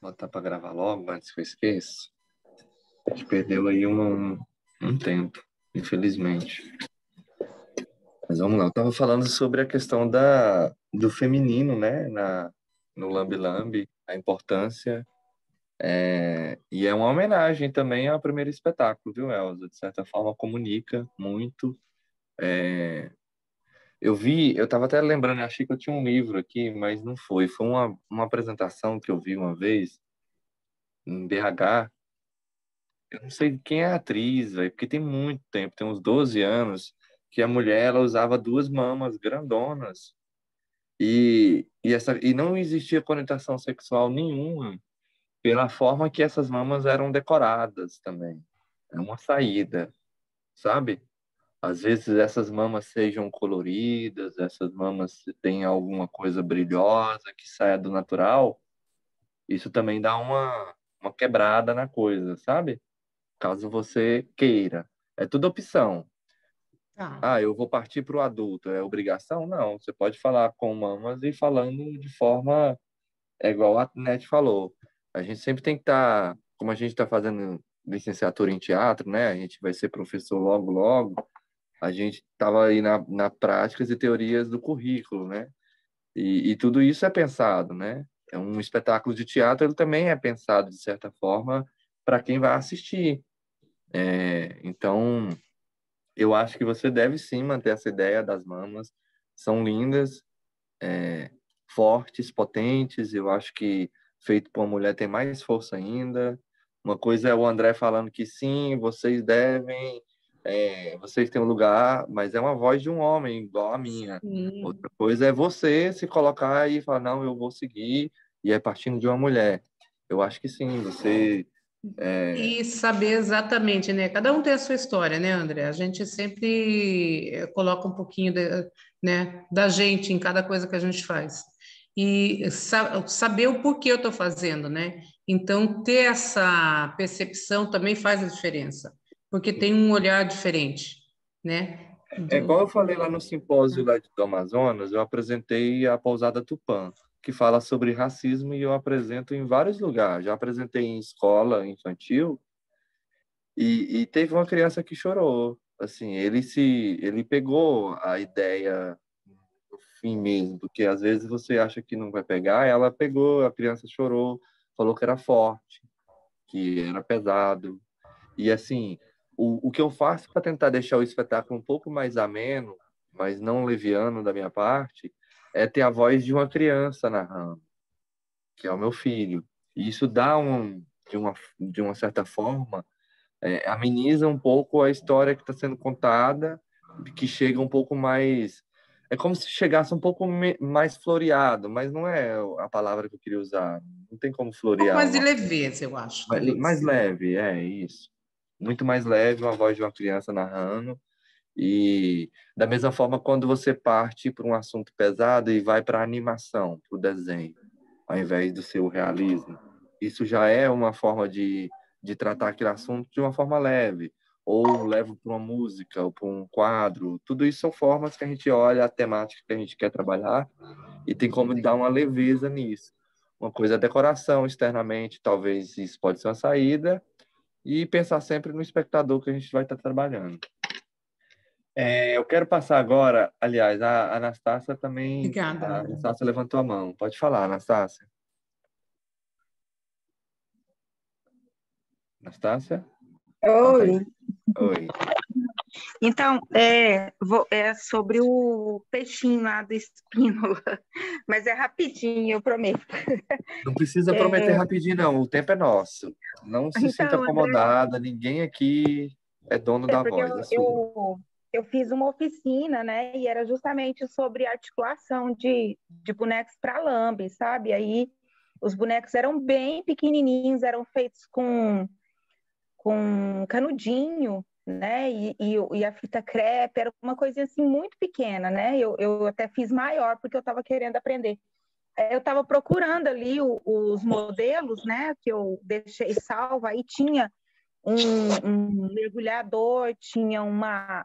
botar para gravar logo antes que eu esqueça. A gente perdeu aí um tempo, infelizmente. Mas vamos lá, eu estava falando sobre a questão do feminino, né, no Lambe Lambe, a importância, e é uma homenagem também ao primeiro espetáculo, viu, Elza? De certa forma, comunica muito. Eu estava até lembrando, eu achei que eu tinha um livro aqui, mas não foi. Foi uma apresentação que eu vi uma vez em BH. Eu não sei quem é a atriz, velho, porque tem muito tempo, tem uns 12 anos, que a mulher ela usava duas mamas grandonas e não existia conotação sexual nenhuma pela forma que essas mamas eram decoradas também. É uma saída, sabe? Às vezes essas mamas sejam coloridas, essas mamas têm alguma coisa brilhosa que saia do natural, isso também dá uma quebrada na coisa, sabe? Caso você queira. É tudo opção. Tá. Ah, eu vou partir para o adulto, é obrigação? Não, você pode falar com mamas e falando de forma, igual a Net falou. A gente sempre tem que estar, como a gente está fazendo licenciatura em teatro, né? A gente vai ser professor logo, logo. A gente estava aí na práticas e teorias do currículo, né? E tudo isso é pensado, né? É um espetáculo de teatro, ele também é pensado, de certa forma, para quem vai assistir. Então, eu acho que você deve sim manter essa ideia das mamas. São lindas, fortes, potentes. Eu acho que feito por uma mulher tem mais força ainda. Uma coisa é o André falando que sim, vocês devem, vocês têm um lugar, mas é uma voz de um homem, igual a minha. Sim. Outra coisa é você se colocar e falar, não, eu vou seguir, e é partindo de uma mulher. Eu acho que sim, você. E saber exatamente, né? Cada um tem a sua história, né, André? A gente sempre coloca um pouquinho né, da gente em cada coisa que a gente faz. E saber o porquê eu estou fazendo, né? Então, ter essa percepção também faz a diferença, porque tem um olhar diferente, né? É igual eu falei lá no simpósio lá do Amazonas, eu apresentei a Pousada Tupã, que fala sobre racismo e eu apresento em vários lugares. Já apresentei em escola infantil e teve uma criança que chorou. Assim, ele pegou a ideia do fim mesmo, porque às vezes você acha que não vai pegar, ela pegou, a criança chorou, falou que era forte, que era pesado. E assim, o que eu faço para tentar deixar o espetáculo um pouco mais ameno, mas não leviano da minha parte, é ter a voz de uma criança narrando, que é o meu filho. E isso dá de uma certa forma, ameniza um pouco a história que está sendo contada, que chega um pouco mais. É como se chegasse um pouco mais floreado, mas não é a palavra que eu queria usar. Não tem como Um pouco florear mais de uma leveza, eu acho, mais talvez. leve, é isso. Muito mais leve, uma voz de uma criança narrando. E da mesma forma, quando você parte para um assunto pesado e vai para a animação, para o desenho, ao invés do seu realismo, isso já é uma forma de tratar aquele assunto de uma forma leve. Ou levo para uma música, ou para um quadro. Tudo isso são formas que a gente olha a temática que a gente quer trabalhar e tem como dar uma leveza nisso. Uma coisa é decoração externamente, talvez isso pode ser uma saída, e pensar sempre no espectador que a gente vai estar trabalhando. Eu quero passar agora, aliás, a Anastácia também, Obrigada, a André. Anastácia levantou a mão. Pode falar, Anastácia. Anastácia? Ah, tá aí. Oi. Oi. Então, é sobre o peixinho lá do espino, mas é rapidinho, eu prometo. Não precisa prometer É, rapidinho, não. O tempo é nosso. Não se sinta então, André, acomodada. Ninguém aqui é dono da porque voz, é sua. eu fiz uma oficina, né, e era justamente sobre articulação de bonecos para lambe, sabe? Aí os bonecos eram bem pequenininhos, eram feitos com canudinho, né? E a fita crepe era uma coisinha assim muito pequena, né? Eu até fiz maior porque eu estava querendo aprender. Eu estava procurando ali os modelos, né? Que eu deixei salvo. Aí tinha um mergulhador, tinha uma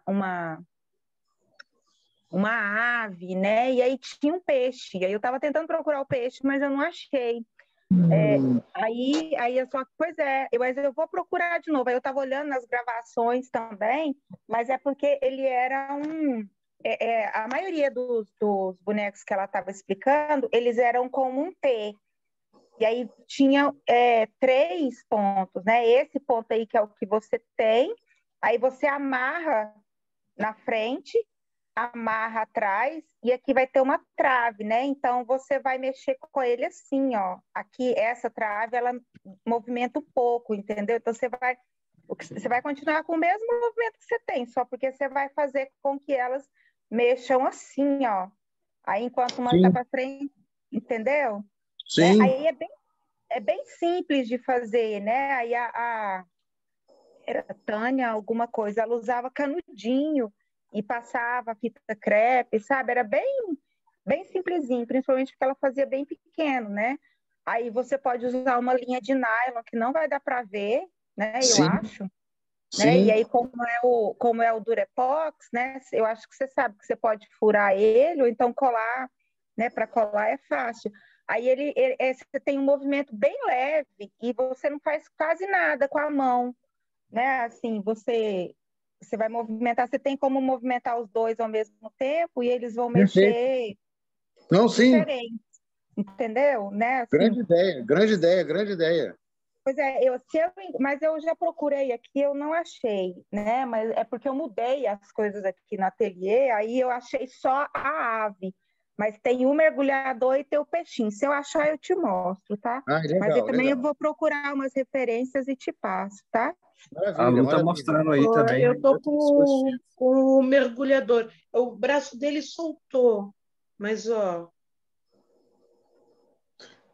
ave, né? E aí tinha um peixe. E aí eu estava tentando procurar o peixe, mas eu não achei. Aí só que, pois é, mas eu vou procurar de novo. Aí eu estava olhando nas gravações também, mas é porque ele era a maioria dos bonecos que ela estava explicando, eles eram como um T. E aí tinha 3 pontos, né? Esse ponto aí que é o que você tem, aí você amarra na frente, amarra atrás, e aqui vai ter uma trave, né? Então você vai mexer com ele assim, ó. Aqui, essa trave, ela movimenta um pouco, entendeu? Então você vai continuar com o mesmo movimento que você tem, só porque você vai fazer com que elas mexam assim, ó. Aí enquanto uma está Sim, para frente, entendeu? Né? sim. Aí é bem simples de fazer, né? Aí era a Tânia, alguma coisa, ela usava canudinho e passava fita crepe, sabe? Era bem simplesinho, principalmente porque ela fazia bem pequeno, né? Aí você pode usar uma linha de nylon que não vai dar para ver, né? Eu Sim, acho, né? E sim. aí como é o Durepox, né? Eu acho que você sabe que você pode furar ele ou então colar, né? Para colar é fácil. Aí você tem um movimento bem leve e você não faz quase nada com a mão, né? Assim, você vai movimentar, você tem como movimentar os dois ao mesmo tempo e eles vão Perfeito. mexer Não, sim. diferente, entendeu? Né? Assim, Grande ideia, grande ideia, grande ideia. pois é, mas eu já procurei aqui, eu não achei, né? Mas é porque eu mudei as coisas aqui no ateliê, aí eu achei só a ave. Mas tem o mergulhador e tem o peixinho. Se eu achar, eu te mostro, tá? Ah, Mas eu legal, também eu legal. vou procurar umas referências e te passo, tá? A Maravilha, Lu tá maravilha. mostrando aí Ó, também eu tô outros dispositivos. com o mergulhador. O braço dele soltou, mas ó,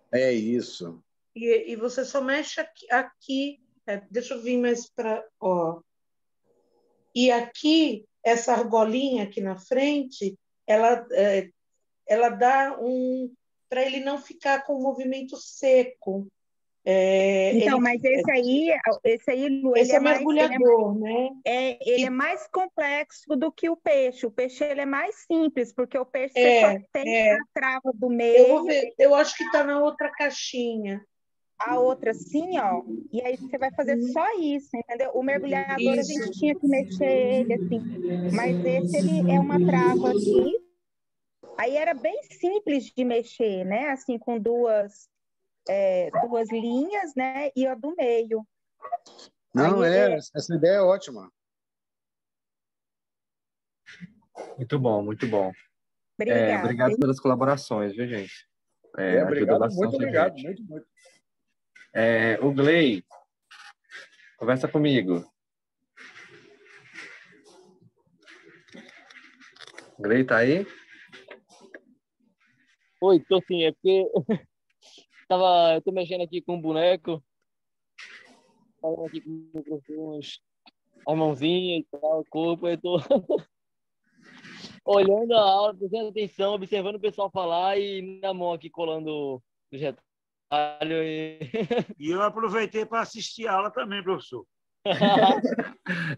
É isso. e você só mexe aqui. Deixa eu vir mais para, ó. E aqui essa argolinha aqui na frente, ela dá para ele não ficar com o movimento seco. Então, mas esse aí, Lu, Esse é mergulhador, né? ele é mais complexo do que o peixe. O peixe ele é mais simples, porque o peixe você só É, tem é. a trava do Eu vou meio, ver, eu acho que está na outra caixinha. a outra assim, ó, e aí você vai fazer só isso, entendeu? O mergulhador a Isso. gente tinha que mexer ele assim, mas esse ele é uma trava aqui. Aí era bem simples de mexer, né? Assim, com duas linhas, né? E a do meio. Não, Aí essa ideia é ótima. Muito bom, muito bom. obrigada. Obrigado pelas colaborações, viu, gente? Ajuda Obrigado, muito bastante a obrigado, gente. muito, muito. O Gley, conversa comigo. Gley tá aí? Oi, tô sim, é porque eu tô mexendo aqui com o boneco, falando aqui com microfones, as mãozinhas e tal, o corpo, eu tô olhando a aula, prestando atenção, observando o pessoal falar e na mão aqui colando os retalhos e... E eu aproveitei para assistir a aula também, professor.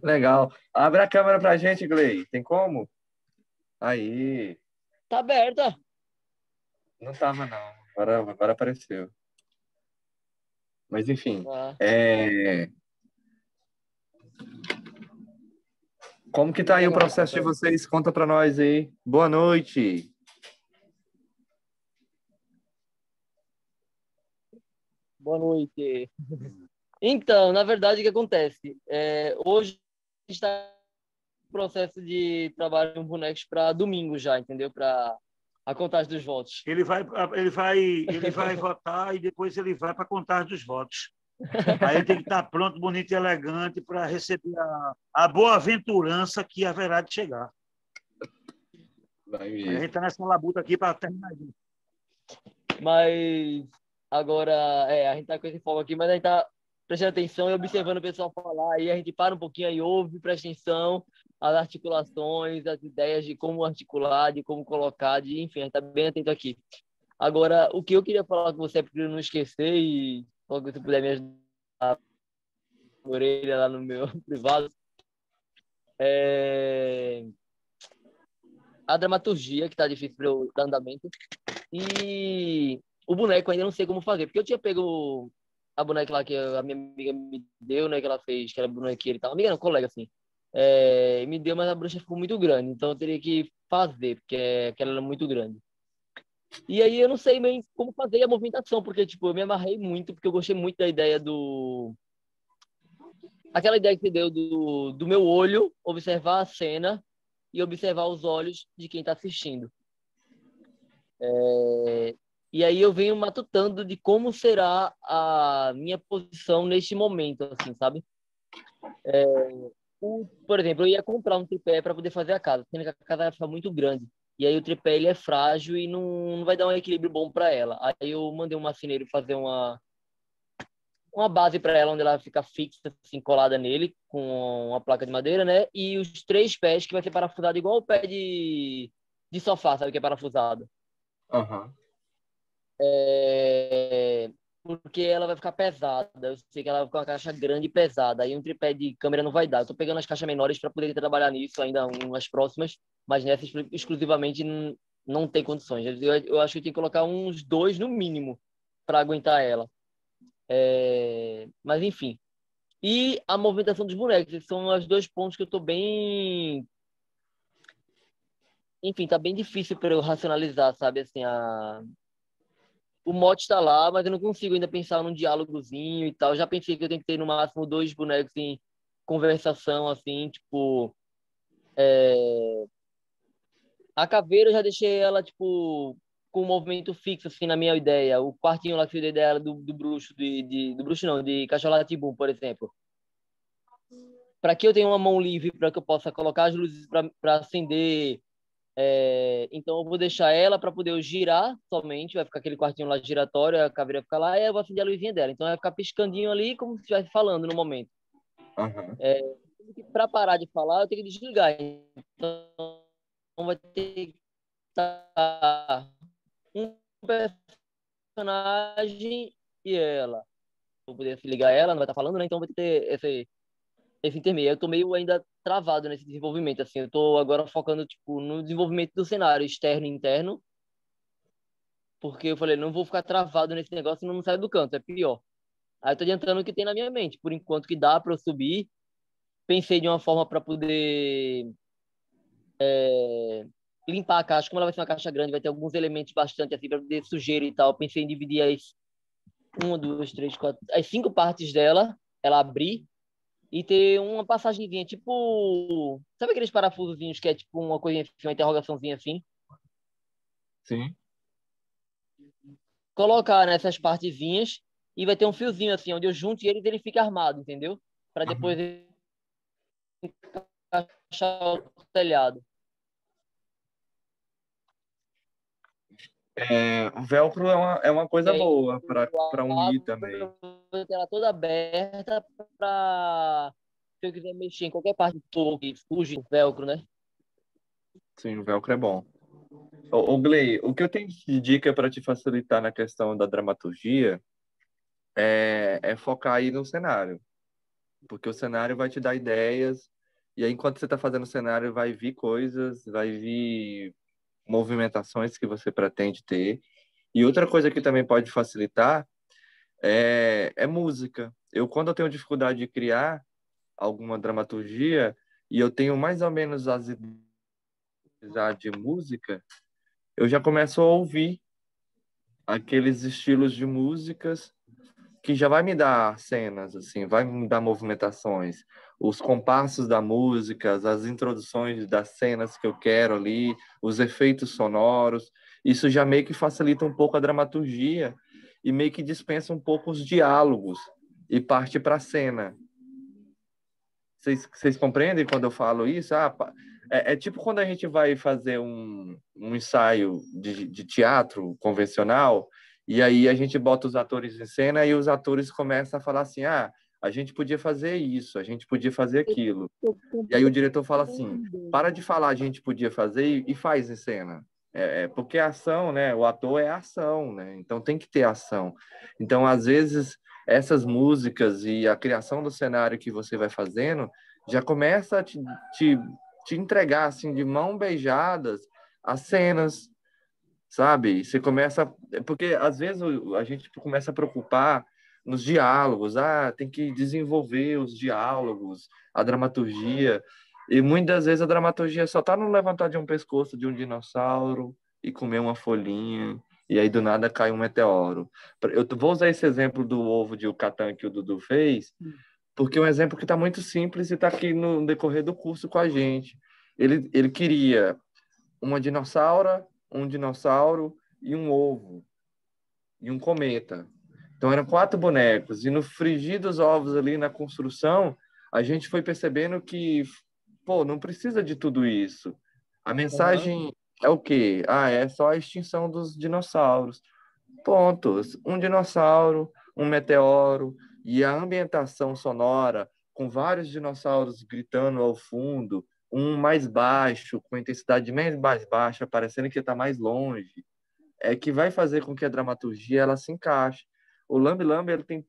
Legal. Abre a câmera pra gente, Gley. Tem como? Aí. Tá aberta. Não tava, não. Agora apareceu. Mas, enfim. Ah, Como que tá aí o processo de vocês? Conta pra nós aí. Boa noite. boa noite. Então, na verdade, o que acontece? Hoje está em processo de trabalho com bonecos para domingo já, entendeu? Para a contagem dos votos. Ele vai votar e depois ele vai para a contagem dos votos. Aí ele tem que estar pronto, bonito e elegante para receber a boa-aventurança que haverá de chegar. Vai A gente mesmo. está nessa labuta aqui para terminar isso. Mas agora, a gente tá com esse foco aqui, mas a gente tá prestando atenção e observando o pessoal falar. Aí a gente para um pouquinho aí, ouve, presta atenção, as articulações, as ideias de como articular, de como colocar, enfim, a gente tá bem atento aqui. Agora, o que eu queria falar com você, para eu não esquecer, e se você puder me ajudar na orelha lá no meu privado, a dramaturgia, que tá difícil para eu dar andamento, e o boneco eu ainda não sei como fazer, porque eu tinha pego a boneca lá que a minha amiga me deu, né, que ela fez, que era bonequeira e tal. Amiga não, colega, assim. Me deu, mas a bruxa ficou muito grande, então eu teria que fazer, porque ela era muito grande. E aí eu não sei bem como fazer a movimentação, porque, tipo, eu me amarrei muito, porque eu gostei muito da ideia do... Aquela ideia que você deu do meu olho, observar a cena e observar os olhos de quem está assistindo. E aí eu venho matutando de como será a minha posição neste momento, assim, sabe? Por exemplo, eu ia comprar um tripé para poder fazer a casa, sendo que a casa vai ficar muito grande. E aí o tripé ele é frágil e não vai dar um equilíbrio bom para ela. Aí eu mandei um marceneiro fazer uma base para ela, onde ela fica fixa, assim, colada nele, com uma placa de madeira, né? E os 3 pés que vai ser parafusado igual o pé de sofá, sabe? Que é parafusado. Aham. Porque ela vai ficar pesada. Eu sei que ela vai ficar uma caixa grande e pesada. Aí um tripé de câmera não vai dar. Eu tô pegando as caixas menores para poder trabalhar nisso ainda umas próximas, mas nessa exclusivamente não tem condições. Eu acho que eu tenho que colocar uns 2 no mínimo para aguentar ela. Mas enfim. E a movimentação dos bonecos, esses são os 2 pontos que eu tô bem. Enfim, tá bem difícil para eu racionalizar, sabe? Assim, o mote está lá, mas eu não consigo ainda pensar num diálogozinho e tal. Já pensei que eu tenho que ter no máximo 2 bonecos em conversação, assim, tipo. A caveira eu já deixei ela, tipo, com um movimento fixo, assim, na minha ideia. O quartinho lá que eu dei dela do bruxo, do bruxo não, de cachorro por exemplo. Para que eu tenha uma mão livre, para que eu possa colocar as luzes para acender. Então eu vou deixar ela para poder eu girar somente, vai ficar aquele quartinho lá giratório, a caveira vai ficar lá e eu vou acender a luzinha dela. Então vai ficar piscandinho ali como se estivesse falando no momento. Aham. Para parar de falar, eu tenho que desligar. Então vai ter que estar um personagem e ela. Vou poder se ligar ela, não vai estar falando, né? Então vai ter esse intermeio. Eu tô meio ainda travado nesse desenvolvimento, assim. Eu tô agora focando, tipo, no desenvolvimento do cenário externo e interno, porque eu falei, não vou ficar travado nesse negócio e não saio do canto, é pior. Aí eu tô adiantando o que tem na minha mente. Por enquanto que dá para eu subir, pensei de uma forma para poder limpar a caixa. Como ela vai ser uma caixa grande, vai ter alguns elementos bastante assim para poder sujeira e tal. Pensei em dividir as 1, 2, 3, 4, as 5 partes dela, ela abrir e ter uma passagemzinha, tipo, sabe aqueles parafusozinhos que é tipo uma coisinha, uma interrogaçãozinha assim? Sim. Colocar nessas partezinhas e vai ter um fiozinho assim, onde eu junto eles e ele fica armado, entendeu? Para depois encaixar o telhado. O velcro é uma E coisa aí boa para eu unir também. abro, vou ter ela toda aberta para se eu quiser mexer em qualquer parte do que fuge do velcro, né? Sim, o velcro é bom. Ô, Gley, o que eu tenho de dica para te facilitar na questão da dramaturgia é focar aí no cenário, porque o cenário vai te dar ideias, e aí enquanto você está fazendo o cenário, vai vir coisas, vai vir movimentações que você pretende ter. E outra coisa que também pode facilitar é música. Quando eu tenho dificuldade de criar alguma dramaturgia, e eu tenho mais ou menos as ideias de música, eu já começo a ouvir aqueles estilos de músicas que já vai me dar cenas, assim, vai me dar movimentações, os compassos da música, as introduções das cenas que eu quero ali, os efeitos sonoros. Isso já meio que facilita um pouco a dramaturgia e meio que dispensa um pouco os diálogos e parte para a cena. Vocês compreendem quando eu falo isso? É tipo quando a gente vai fazer um ensaio de teatro convencional, e aí a gente bota os atores em cena e os atores começam a falar assim: a gente podia fazer isso, a gente podia fazer aquilo. E aí o diretor fala assim: para de falar a gente podia fazer e faz em cena. Porque a ação, né? O ator é a ação, né? Então tem que ter ação. Então, às vezes, essas músicas e a criação do cenário que você vai fazendo já começa a te entregar, assim, de mão beijadas as cenas. sabe? Você começa... Porque, às vezes, a gente começa a preocupar nos diálogos. Ah, tem que desenvolver os diálogos, a dramaturgia. E, muitas vezes, a dramaturgia só está no levantar de um pescoço de um dinossauro e comer uma folhinha. E aí, do nada, cai um meteoro. Eu vou usar esse exemplo do ovo de Yucatán que o Dudu fez, porque é um exemplo que está muito simples e está aqui no decorrer do curso com a gente. Ele queria uma dinossauro, um dinossauro e um ovo e um cometa. Então eram 4 bonecos e no frigir dos ovos ali na construção, a gente foi percebendo que, pô, não precisa de tudo isso. A mensagem é o quê? Ah, é só a extinção dos dinossauros. Pontos. Um dinossauro, um meteoro e a ambientação sonora com vários dinossauros gritando ao fundo, um mais baixo, com intensidade mais baixa, parecendo que está mais longe, é que vai fazer com que a dramaturgia ela se encaixe. O Lambe Lambe ele tem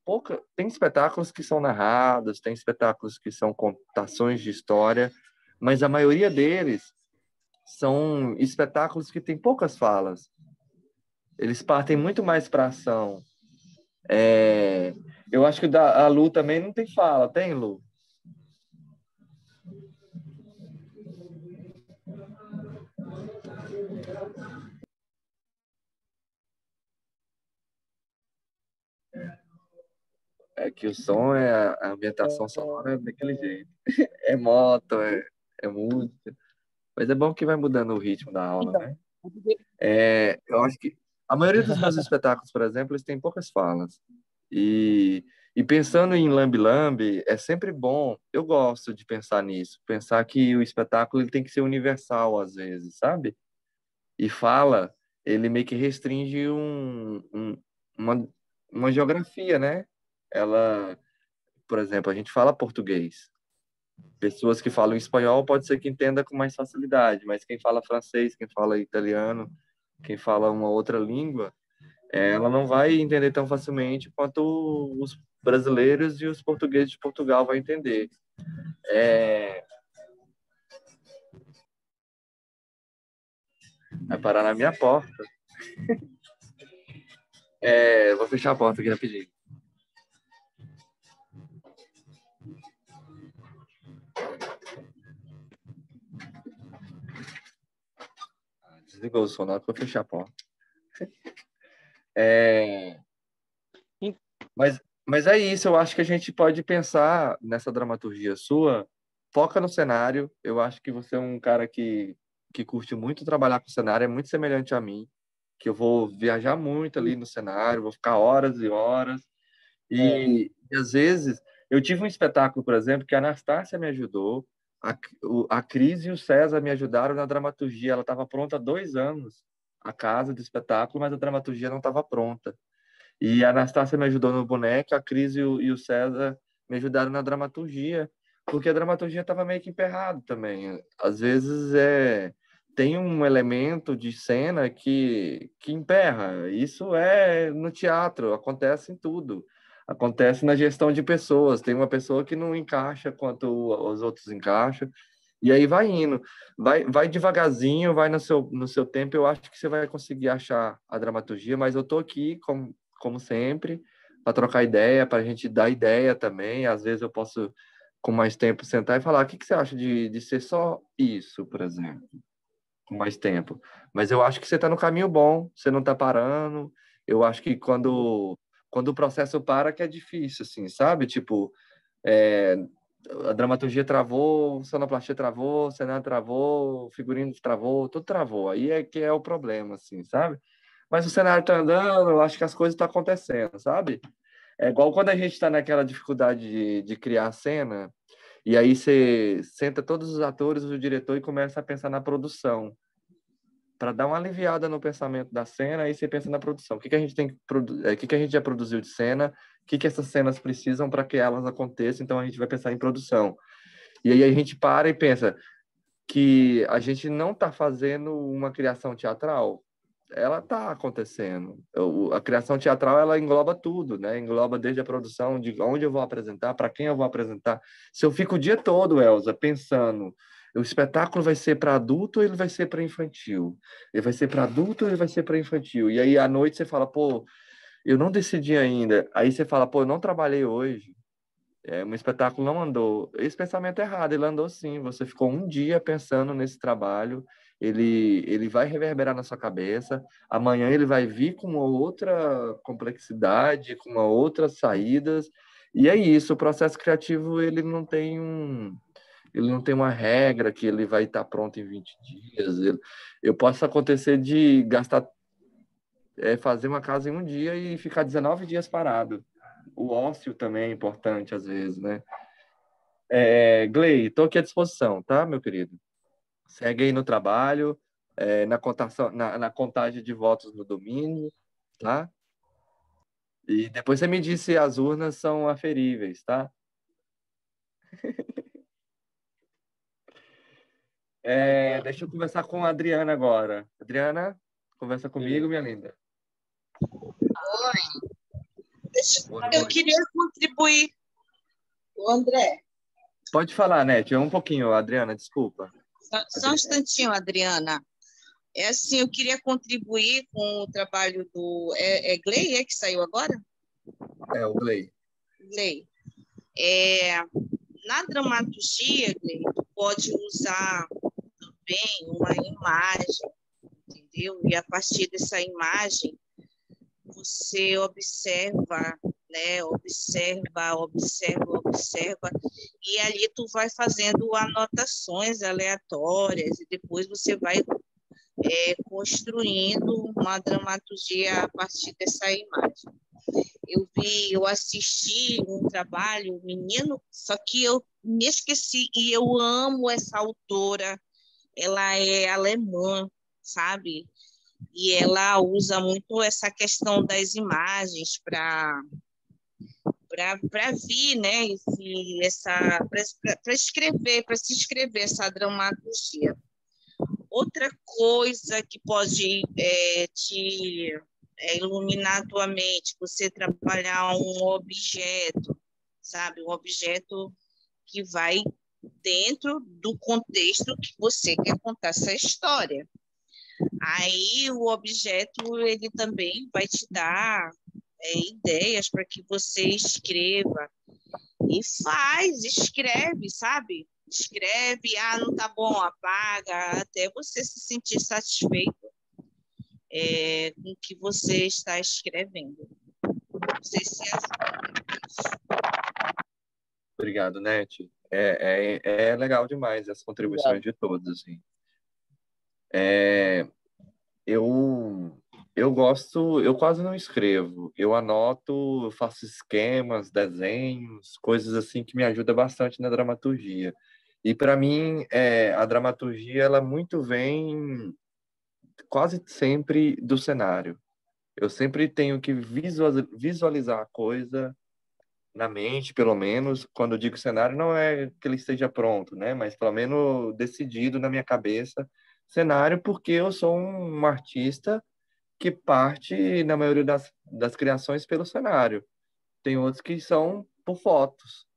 espetáculos que são narrados, tem espetáculos que são contações de história, mas a maioria deles são espetáculos que têm poucas falas. Eles partem muito mais para ação. Eu acho que a Lu também não tem fala, tem, Lu? É que o som, a ambientação sonora é daquele jeito. É moto, é música. Mas é bom que vai mudando o ritmo da aula, Então, né? Eu acho que a maioria dos meus espetáculos, por exemplo, eles têm poucas falas. E pensando em Lambe Lambe, é sempre bom, eu gosto de pensar nisso, pensar que o espetáculo ele tem que ser universal às vezes, sabe? E fala, ele meio que restringe uma, uma geografia, né? Ela, por exemplo, a gente fala português. Pessoas que falam espanhol pode ser que entenda com mais facilidade, mas quem fala francês, quem fala italiano, quem fala uma outra língua, ela não vai entender tão facilmente quanto os brasileiros e os portugueses de Portugal vão entender. Vai parar na minha porta. Vou fechar a porta aqui rapidinho. Desligou o som, não, vou fechar a porta. Mas é isso, eu acho que a gente pode pensar nessa dramaturgia sua, foca no cenário, eu acho que você é um cara que curte muito trabalhar com cenário, é muito semelhante a mim, que eu vou viajar muito ali no cenário, vou ficar horas e horas, e às vezes, eu tive um espetáculo, por exemplo, que a Anastácia me ajudou, a Cris e o César me ajudaram na dramaturgia, ela estava pronta há 2 anos, a casa do espetáculo, mas a dramaturgia não estava pronta. E a Anastácia me ajudou no boneco, a Cris e o César me ajudaram na dramaturgia, porque a dramaturgia estava meio que emperrado também. Às vezes tem um elemento de cena que emperra. Isso é no teatro, acontece em tudo. Acontece na gestão de pessoas. Tem uma pessoa que não encaixa quanto os outros encaixam. E aí vai indo. Vai devagarzinho, vai no seu tempo. Eu acho que você vai conseguir achar a dramaturgia, mas eu estou aqui como sempre, para trocar ideia, para a gente dar ideia também. Às vezes eu posso, com mais tempo, sentar e falar: o que você acha de ser só isso, por exemplo, com mais tempo? Mas eu acho que você está no caminho bom, você não está parando. Eu acho que quando o processo para, que é difícil, assim, sabe? Tipo, é, a dramaturgia travou, sonoplastia travou, cenário travou, figurino travou, tudo travou. Aí é que é o problema, assim, sabe? Mas o cenário tá andando, eu acho que as coisas estão acontecendo, sabe? É igual quando a gente está naquela dificuldade de criar a cena, e aí você senta todos os atores, o diretor, e começa a pensar na produção. Para dar uma aliviada no pensamento da cena, aí você pensa na produção. O que a gente tem o que a gente já produziu de cena? O que essas cenas precisam para que elas aconteçam? Então a gente vai pensar em produção. E aí a gente para e pensa que a gente não está fazendo uma criação teatral, ela está acontecendo. A criação teatral ela engloba tudo, né? Engloba desde a produção, de onde eu vou apresentar, para quem eu vou apresentar. Se eu fico o dia todo, Elza, pensando O espetáculo vai ser para adulto ou ele vai ser para infantil? Ele vai ser para adulto ou ele vai ser para infantil? E aí, à noite, você fala, pô, eu não decidi ainda. Aí você fala, pô, eu não trabalhei hoje. Um espetáculo não andou. Esse pensamento é errado, ele andou sim. Você ficou um dia pensando nesse trabalho, ele vai reverberar na sua cabeça. Amanhã ele vai vir com uma outra complexidade, com uma outras saídas. E é isso, o processo criativo, ele não tem uma regra que ele vai estar pronto em 20 dias. Eu posso acontecer de gastar, fazer uma casa em um dia e ficar 19 dias parado. O ócio também é importante às vezes, né? Gley, estou aqui à disposição, tá, meu querido? Segue aí no trabalho, na contação, na contagem de votos no domingo, tá? E depois você me diz se as urnas são aferíveis, tá? Deixa eu conversar com a Adriana agora. Adriana, conversa comigo, minha linda. Oi. Boa Eu noite. queria contribuir. O André. Pode falar, Nete, um pouquinho, Adriana, desculpa. Só um instantinho, Adriana. É assim, eu queria contribuir com o trabalho do... Gley, que saiu agora? O Gley. Gley. Na dramaturgia, Gley, tu pode usar também uma imagem, entendeu? E a partir dessa imagem, você observa, né? Observa, e ali tu vai fazendo anotações aleatórias, e depois você vai construindo uma dramaturgia a partir dessa imagem. Eu assisti um trabalho, menino, só que eu me esqueci, e eu amo essa autora, ela é alemã, sabe? E ela usa muito essa questão das imagens para vir, né? Para se escrever essa dramaturgia. Outra coisa que pode te iluminar a tua mente, você trabalhar um objeto, sabe? Um objeto que vai dentro do contexto que você quer contar essa história. Aí o objeto, ele também vai te dar ideias para que você escreva. E escreve, sabe? Escreve, não tá bom, apaga, até você se sentir satisfeito com o que você está escrevendo. Não sei se Obrigado, Nete. É legal demais as contribuições de todos, assim. Eu gosto, eu quase não escrevo. Eu anoto, eu faço esquemas, desenhos, coisas assim que me ajudam bastante na dramaturgia. E para mim, a dramaturgia, ela muito vem quase sempre do cenário. Eu sempre tenho que visualizar a coisa na mente, pelo menos. Quando eu digo cenário, não é que ele esteja pronto, né? Mas pelo menos decidido na minha cabeça. Cenário, porque eu sou um artista que parte, na maioria das criações, pelo cenário. Tem outros que são por fotos.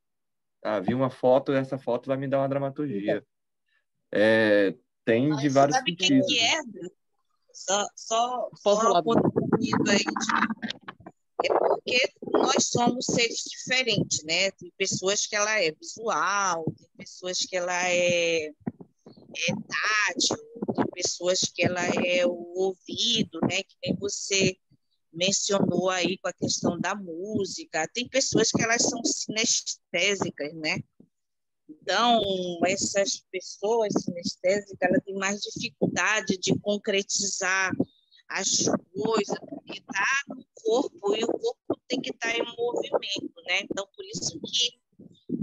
Vi uma foto, essa foto vai me dar uma dramaturgia. Tem de Mas vários sabe o sentidos. que é? Só falar, contribuindo aí. É porque nós somos seres diferentes, né? Tem pessoas que ela é visual, tem pessoas que ela é tátil, tem pessoas que ela é o ouvido, né? Que nem você mencionou aí com a questão da música. Tem pessoas que elas são sinestésicas, né? Então, essas pessoas sinestésicas, elas têm mais dificuldade de concretizar as coisas, porque está no corpo, e o corpo tem que estar em movimento, né? Então, por isso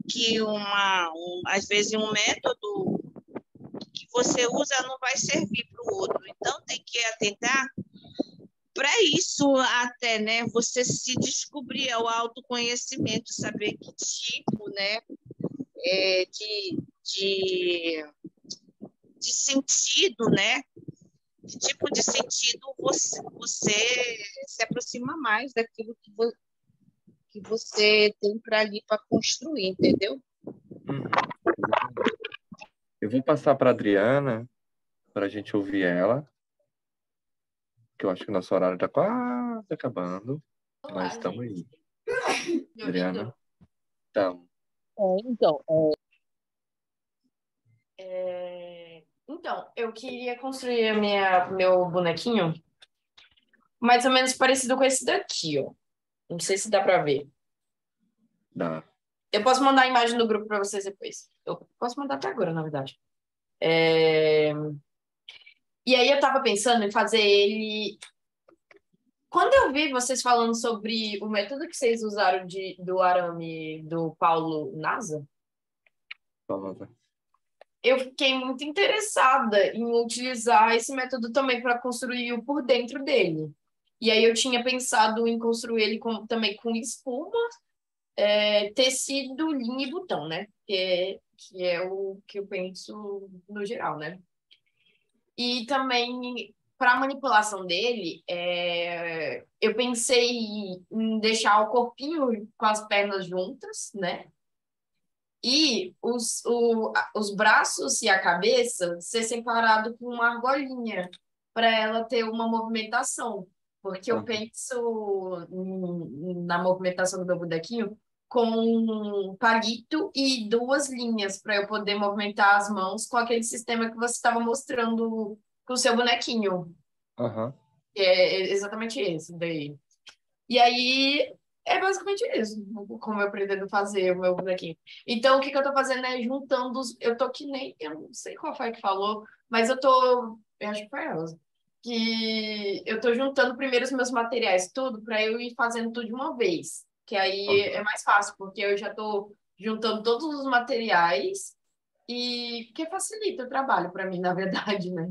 que às vezes um método que você usa não vai servir para o outro. Então, tem que atentar para isso até, né? Você se descobrir ao autoconhecimento, saber que tipo, né? De sentido, né? Que tipo de sentido você se aproxima mais daquilo que você tem para ali para construir, entendeu? Eu vou passar para a Adriana, para a gente ouvir ela, que eu acho que o nosso horário está quase acabando, Olá, mas estamos gente. aí. Me Adriana, ouvindo? então, Então, Então, eu queria construir meu bonequinho mais ou menos parecido com esse daqui, ó. Não sei se dá pra ver. dá. Eu posso mandar a imagem no grupo pra vocês depois. Eu posso mandar até agora, na verdade. É, E aí eu tava pensando em fazer ele. Quando eu vi vocês falando sobre o método que vocês usaram do arame do Paulo Nasa, Fala. eu fiquei muito interessada em utilizar esse método também para construir o por dentro dele. E aí eu tinha pensado em construir ele também com espuma, tecido, linha e botão, né? Que é o que eu penso no geral, né? E também, para a manipulação dele, eu pensei em deixar o corpinho com as pernas juntas, né? E os braços e a cabeça ser separado com uma argolinha, para ela ter uma movimentação. Porque eu Aham. penso na movimentação do meu bonequinho com um palito e duas linhas, para eu poder movimentar as mãos com aquele sistema que você estava mostrando com o seu bonequinho. Aham. É exatamente esse daí. E aí é basicamente isso, como eu pretendo fazer o meu bonequinho. Então, o que que eu tô fazendo é juntando eu tô que nem. Eu não sei qual foi que falou, mas eu tô. Eu acho que foi a Elza. Que eu tô juntando primeiro os meus materiais, tudo, para eu ir fazendo tudo de uma vez. Que aí é Aham. mais fácil, porque eu já tô juntando todos os materiais e que facilita o trabalho para mim, na verdade, né?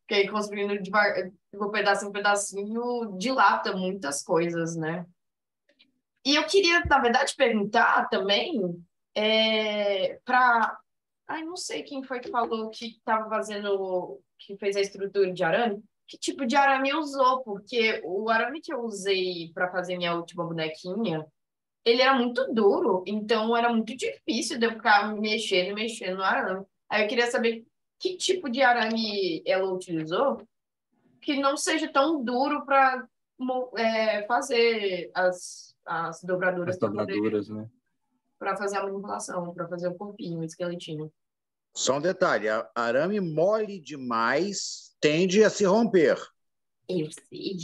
Porque aí construindo devagar, pedacinho em pedacinho, dilata muitas coisas, né? E eu queria, na verdade, perguntar também para. Ai, não sei quem foi que falou que estava fazendo, que fez a estrutura de arame. Que tipo de arame usou? Porque o arame que eu usei para fazer minha última bonequinha, ele era muito duro, então era muito difícil de eu ficar mexendo e mexendo no arame. Aí eu queria saber que tipo de arame ela utilizou que não seja tão duro para fazer as As dobraduras dobraduras, né? para fazer a manipulação, para fazer o corpinho, o esqueletinho. Só um detalhe: arame mole demais tende a se romper, Eu sei.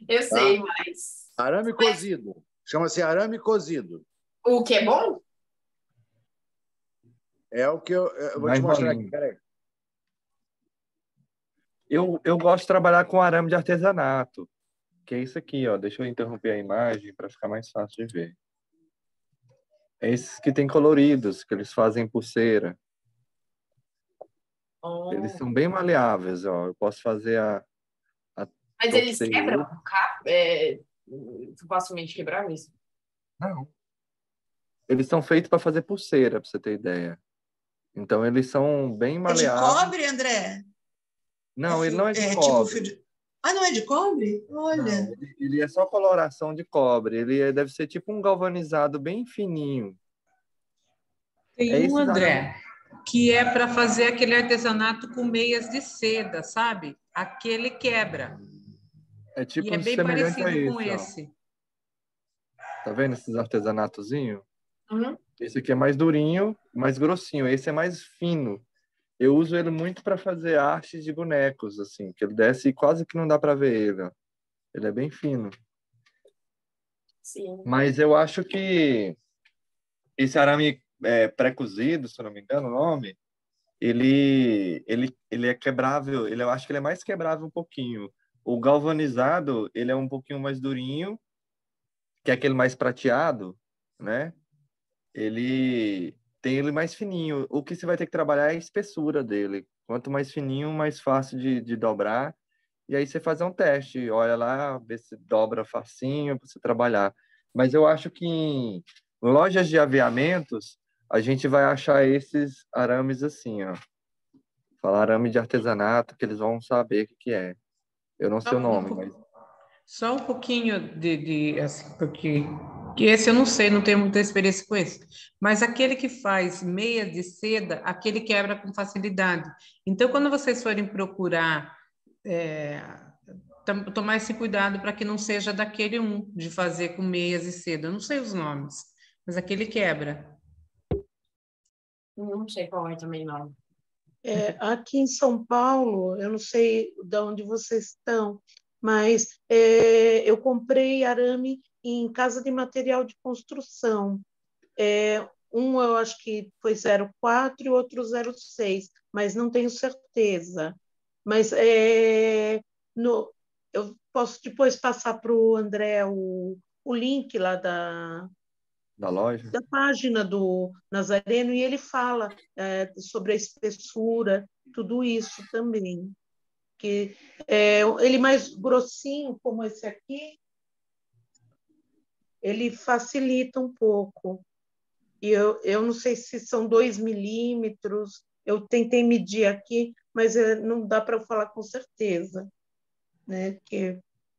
Eu tá? sei, mas Arame cozido. Chama-se arame cozido. o que é bom? É o que eu vou Vai te mostrar aqui. enrolinho. Peraí. Eu gosto de trabalhar com arame de artesanato, que é isso aqui, ó. Deixa eu interromper a imagem para ficar mais fácil de ver. É esses que tem coloridos, que eles fazem pulseira. Eles Oh. são bem maleáveis, ó. Eu posso fazer a Mas eles torcer quebram ele. facilmente quebráveis? Não. Eles são feitos para fazer pulseira, para você ter ideia. Então, eles são bem É de maleáveis. cobre, André? Não, ele não é de Tipo cobre. fio de... Ah, não é de cobre? Olha. Não, ele é só coloração de cobre. Deve ser tipo um galvanizado bem fininho. Tem É um, esses André, que é para fazer aquele artesanato com meias de seda, sabe? Aquele quebra. É E tipo é bem semelhante a parecido com esse, ó. esse. Tá vendo esses artesanatozinhos? Uhum. Esse aqui é mais durinho, mais grossinho. Esse é mais fino. Eu uso ele muito para fazer artes de bonecos, assim, que ele desce e quase que não dá para ver ele, ó. Ele é bem fino. Sim. Mas eu acho que esse arame pré-cozido, se eu não me engano o nome, ele é quebrável. Eu acho que ele é mais quebrável um pouquinho. O galvanizado, ele é um pouquinho mais durinho, que é aquele mais prateado, né? Ele tem ele mais fininho. O que você vai ter que trabalhar é a espessura dele. Quanto mais fininho, mais fácil de dobrar. E aí você faz um teste, olha lá, vê se dobra facinho para você trabalhar. Mas eu acho que em lojas de aviamentos, a gente vai achar esses arames assim, ó. Falar arame de artesanato, que eles vão saber o que é. Eu não sei o nome, mas... Só um pouquinho assim, porque Que esse eu não sei, não tenho muita experiência com esse. Mas aquele que faz meia de seda, aquele quebra com facilidade. Então, quando vocês forem procurar, tomar esse cuidado para que não seja daquele de fazer com meias e seda. Eu não sei os nomes, mas aquele quebra. Não sei qual é também, não. Aqui em São Paulo, eu não sei de onde vocês estão, mas eu comprei arame em casa de material de construção. Um eu acho que foi 04 e outro 06, mas não tenho certeza. Mas eu posso depois passar para o André o link lá da loja? Da página do Nazareno, e ele fala sobre a espessura, tudo isso também. Que ele mais grossinho, como esse aqui, ele facilita um pouco. E eu não sei se são 2 milímetros, eu tentei medir aqui, mas não dá para falar com certeza, né?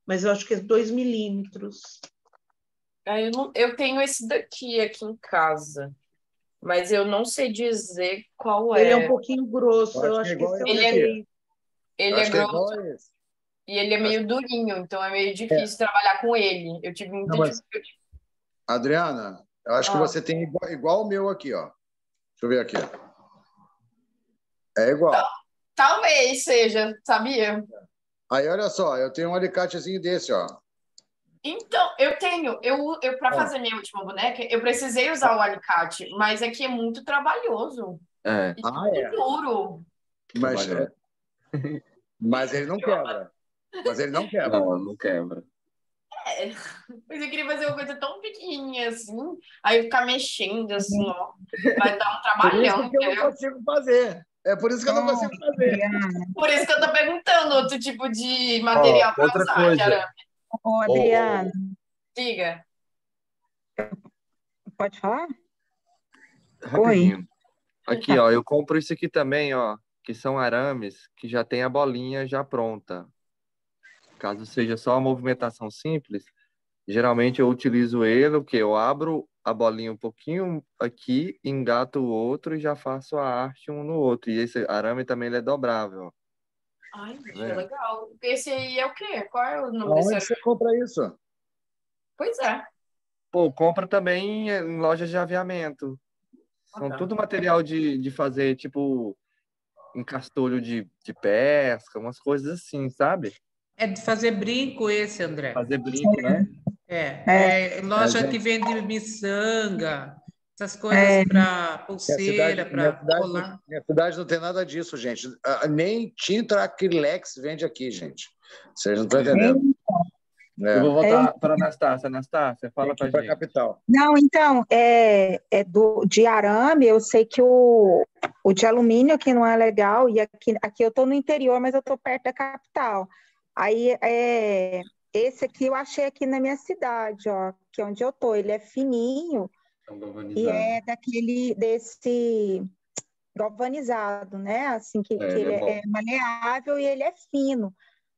Mas eu acho que é 2 milímetros. Eu tenho esse daqui aqui em casa, mas eu não sei dizer qual Ele é. é um pouquinho grosso, eu acho que esse é o 6. Ele é grosso e ele é meio durinho, então é meio difícil trabalhar com ele. Eu tive muita dificuldade. Adriana, eu acho que você tem igual o meu aqui, ó. Deixa eu ver aqui. É igual. Talvez seja, sabia? Aí, olha só, eu tenho um alicatezinho desse, ó. Então, eu para fazer minha última boneca, eu precisei usar o alicate, mas aqui é muito trabalhoso. Muito duro. Mas ele não quebra. Não quebra. Mas eu queria fazer uma coisa tão pequenininha assim, aí eu ficar mexendo assim, ó. Vai dar um trabalhão, por isso que eu não consigo fazer. É por isso que eu não consigo fazer. Por isso que eu tô perguntando outro tipo de material para outra usar, coisa. Adriana. Diga. Pode falar? Rapidinho. Oi. Aqui, ó, eu compro isso aqui também, ó, que são arames que já tem a bolinha já pronta. Caso seja só uma movimentação simples, geralmente eu utilizo ele, o que eu abro a bolinha um pouquinho aqui, engato o outro e já faço a arte um no outro. E esse arame também ele é dobrável. Ai, que legal. Esse aí é o quê? Qual é o nome desse? Onde você compra isso? Pois é. Pô, compra também em lojas de aviamento. São tudo material de fazer, tipo, encastolho de pesca, umas coisas assim, sabe? É de fazer brinco esse, André. Fazer brinco, né? Loja que vende miçanga, essas coisas para pulseira, para colar. Minha cidade não tem nada disso, gente. Nem tinta acrylex vende aqui, gente. Vocês não estão entendendo. Eu vou voltar para a Anastácia. Anastácia, fala para a gente. Capital. Não, então, de arame, eu sei que o de alumínio aqui não é legal, e aqui eu estou no interior, mas eu estou perto da capital. Aí, esse aqui eu achei aqui na minha cidade, ó, que é onde eu estou. Ele é fininho e é desse galvanizado, né? Assim, que ele é maleável e ele é fino.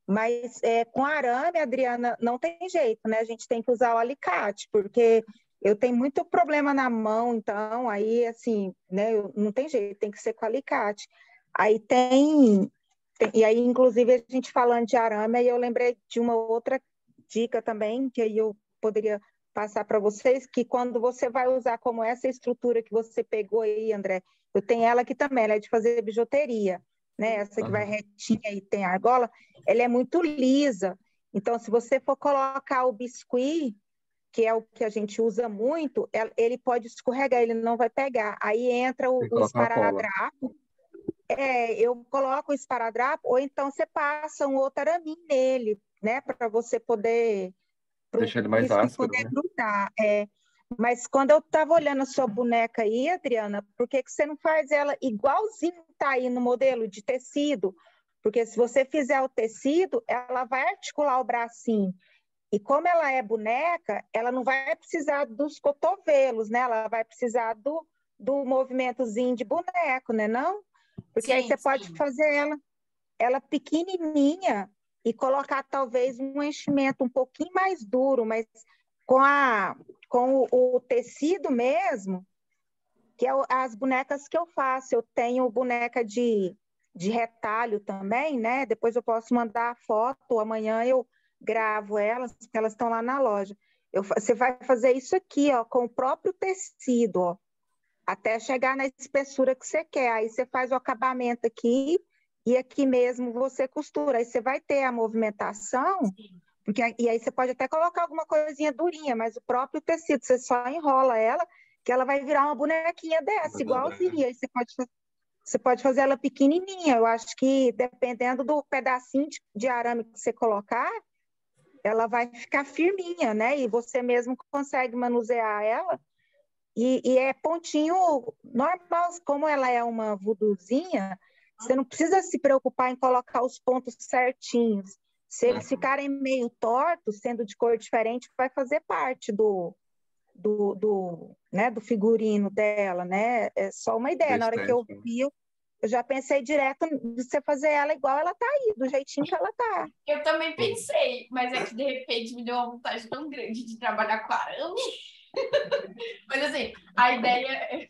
Mas com arame, Adriana, não tem jeito, né? A gente tem que usar o alicate, porque eu tenho muito problema na mão, então, aí, assim, né? Não tem jeito, tem que ser com alicate. Aí e aí, inclusive, a gente falando de arame, aí eu lembrei de uma outra dica também, que aí eu poderia passar para vocês, que quando você vai usar como essa estrutura que você pegou aí, André, eu tenho ela aqui também, ela é de fazer bijuteria, né? Essa que vai retinha e tem argola, ela é muito lisa. Então, se você for colocar o biscuit, que é o que a gente usa muito, ele pode escorregar, ele não vai pegar. Aí entra o esparadrapo. Eu coloco o esparadrapo, ou então você passa um outro araminho nele, né? Para você poder... Deixar ele mais áspero, poder grudar. Mas quando eu estava olhando a sua boneca aí, Adriana, por que você não faz ela igualzinho tá aí no modelo de tecido? Porque se você fizer o tecido, ela vai articular o bracinho. E como ela é boneca, ela não vai precisar dos cotovelos, né? Ela vai precisar do movimentozinho de boneco, né? Não? Porque aí você pode fazer ela pequenininha e colocar talvez um enchimento um pouquinho mais duro, mas com com o tecido mesmo, que é as bonecas que eu faço. Eu tenho boneca de retalho também, né? Depois eu posso mandar a foto, amanhã eu gravo elas, porque elas estão lá na loja. Você vai fazer isso aqui, ó, com o próprio tecido, ó, até chegar na espessura que você quer. Aí você faz o acabamento aqui e aqui mesmo você costura. Aí você vai ter a movimentação, e aí você pode até colocar alguma coisinha durinha, mas o próprio tecido, você só enrola ela, que ela vai virar uma bonequinha dessa, igualzinha. Aí você pode fazer ela pequenininha. Eu acho que dependendo do pedacinho de arame que você colocar, ela vai ficar firminha, né? E você mesmo consegue manusear ela. E é pontinho normal, como ela é uma vuduzinha, você não precisa se preocupar em colocar os pontos certinhos. Se eles ficarem meio tortos, sendo de cor diferente, vai fazer parte né, do figurino dela, né? É só uma ideia. Na hora que eu vi, eu já pensei direto de você fazer ela igual ela tá aí, do jeitinho que ela tá. Eu também pensei, mas é que de repente me deu uma vontade tão grande de trabalhar com arame. Mas assim, a ideia é...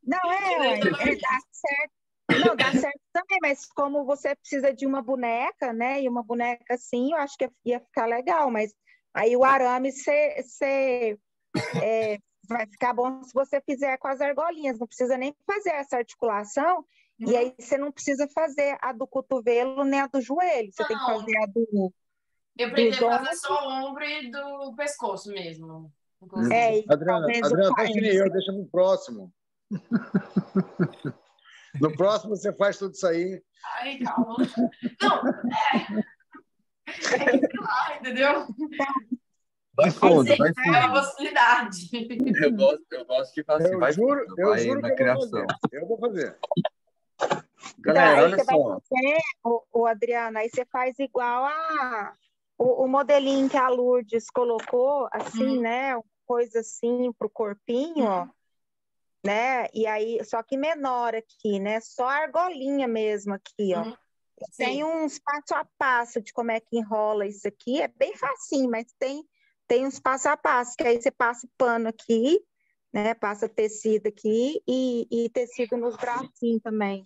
Não, dá certo. Não, dá certo também, mas como você precisa de uma boneca, né? E uma boneca assim, eu acho que ia ficar legal, mas aí o arame vai ficar bom se você fizer com as argolinhas, não precisa nem fazer essa articulação, e aí você não precisa fazer a do cotovelo nem a do joelho, você tem que fazer a do... Eu pretendo fazer só o ombro e do pescoço mesmo. Adriana, faz que nem eu, deixa no próximo. No próximo você faz tudo isso aí. Ai, calma. Não, sei lá, entendeu? Vai fundo, vai fundo. É uma possibilidade. Eu gosto de fazer. Eu juro que eu vou fazer. Eu vou fazer. Galera, olha você só. vai fazer, Adriana, aí você faz igual o modelinho que a Lourdes colocou, assim, né? Uma coisa assim pro corpinho, ó. Né? E aí, só que menor aqui, né? Só a argolinha mesmo aqui, ó. Tem uns passo a passo de como é que enrola isso aqui. É bem facinho, mas tem uns passo a passo, que aí você passa o pano aqui, né? Passa tecido aqui e tecido nos bracinhos também,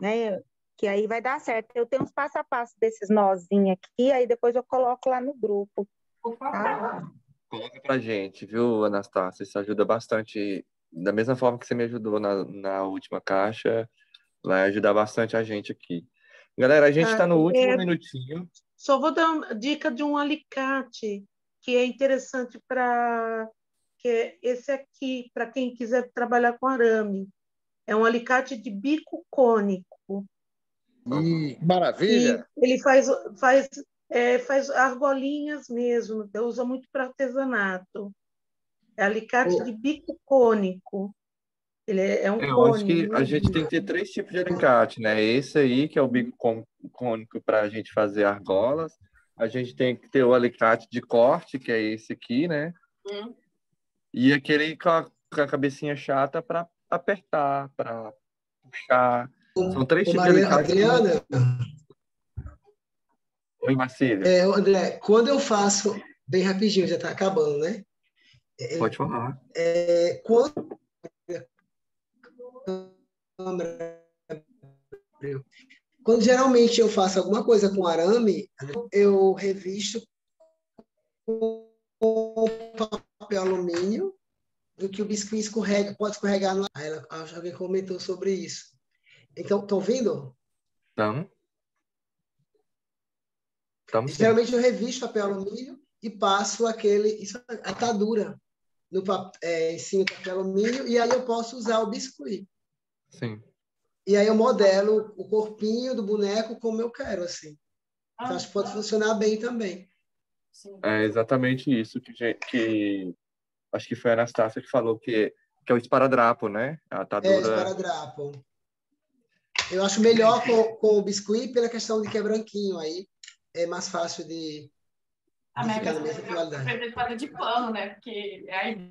né? Que aí vai dar certo. Eu tenho uns passo a passo desses nozinhos aqui, aí depois eu coloco lá no grupo. Tá? Coloca pra gente, viu, Anastácia? Isso ajuda bastante. Da mesma forma que você me ajudou na última caixa, vai ajudar bastante a gente aqui. Galera, a gente está no último minutinho. Só vou dar uma dica de um alicate que é interessante que esse aqui, para quem quiser trabalhar com arame. É um alicate de bico cônico. Maravilha! E ele faz argolinhas mesmo, usa muito para artesanato. É alicate de bico cônico. Ele é um Eu cone. acho que a gente tem que ter 3 tipos de alicate, né? Esse aí, que é o bico cônico para a gente fazer argolas. A gente tem que ter o alicate de corte, que é esse aqui, né? E aquele com a cabecinha chata para apertar, para puxar. São 3 tipos de alicate. Adriana? Oi, Marcília. André, quando eu faço... Bem rapidinho, já está acabando, né? Pode falar. Quando geralmente eu faço alguma coisa com arame, eu revisto com papel alumínio, do que o biscuit pode escorregar no ar. Alguém comentou sobre isso. Então, estão ouvindo? Estamos. Geralmente eu revisto papel alumínio e passo a atadura em cima do papel alumínio, e aí eu posso usar o biscuit. Sim. E aí eu modelo o corpinho do boneco como eu quero, assim. Então, acho que pode funcionar bem também. É exatamente isso que acho que foi a Anastácia que falou, que é o esparadrapo, né? A atadura... É, esparadrapo. Eu acho melhor com o biscuit pela questão de que é branquinho, aí é mais fácil de ficar na mesma qualidade. Eu pretendo fazer de pano, né? Porque aí